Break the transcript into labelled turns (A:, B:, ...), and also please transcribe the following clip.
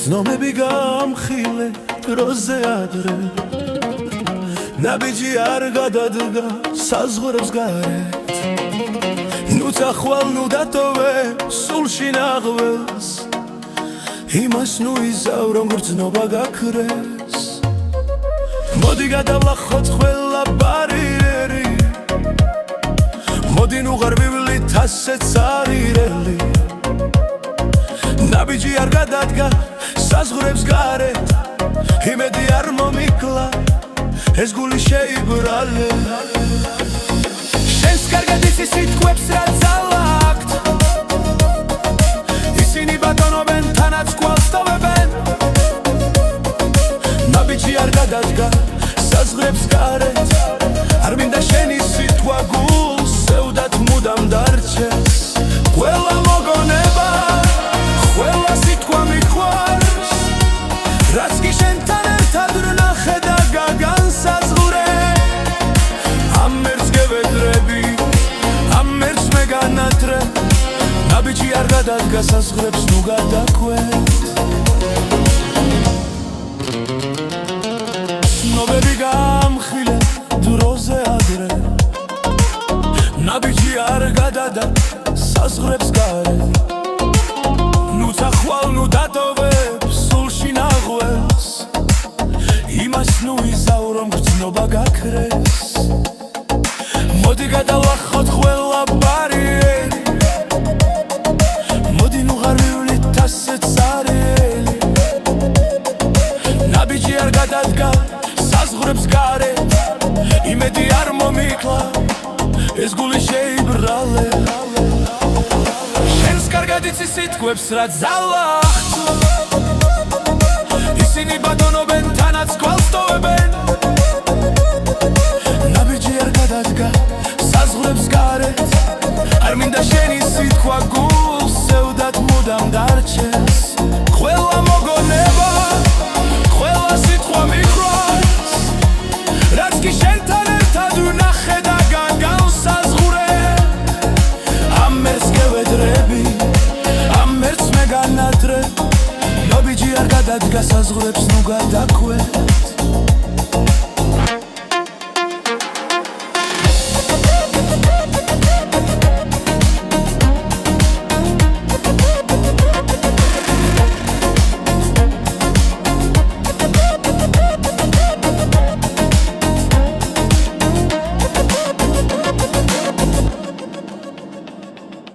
A: გრძნობები გამხილე დროზე ადრე ნაბიჯი არ გადადგა საზღვრებს გარეთ ნუცა ხვალ ნუ დატოვე სულში ნაღველს იმას ნუ იზავ რომ გრძნობა გაქრეს მოდი გადავლახოთ ყველა ბარიერი მოდი ნუ ღარბივლით ასეც არირელი ნაბიჯი არ გადადგა საზღვრებს გარეთ იმედი არ მომიკლა ეს გული შეიბრალე შენს კარგად იცი სიტყვებს რაც ალაგთ ისინი ბატონობენ თანაც კვალს ტოვებენ ნაბიჯი არ გადადგა საზღვრებს გარეთ არ მინდა შენი სიტყვა გულს სევდათ მუდამ დარჩეს ყველა მოგონება ყველა სიტყვა მიყვარს რაც კი შენთან ერთად ვნახე და გაგანსაზღვრე ამ ერთს გევედრები ამ ერთს მე განათრე ნაბიჯი არ გადადგა საზღვრებს ნუ გადაქვეთ ცნობები გამხილე დროზე ადრე ნაბიჯი არ გადადა საზღვრებს გარეთ ნუცა ხვალ ნუ დატოვებ სულში ნაღველს იმას ნუ იზავ რომ გრძნობა გაქრეს მოდი გადავახოთ ყველა ბარიერი მოდი ნუ ღარბივლით ასეც არიელი ნაბიჯი არ გადადგა საზღვრებს გარეთ იმედი არ მომიკლა ეს გული შეიბრალე შენს კარგად იცი სიტყვებს რაც ალახთ ისინი ბატონობენ თანაც კვალს ტოვებენ ნაბიჯი არ გადადგა საზღვრებს გარეთ არ მინდა შენი სიტყვა გულს სევდათ მუდამ დარჩეს ყველა მოგონება ყველა სიტყვა მიყვარს რაც კი შენთან ერთად ვნახე და გაგანსაზღვრე ამ ერთს გევედრები ამ ერთს მე განათრე ნაბიჯი არ გადადგა საზღვრებს ნუ გადაქვე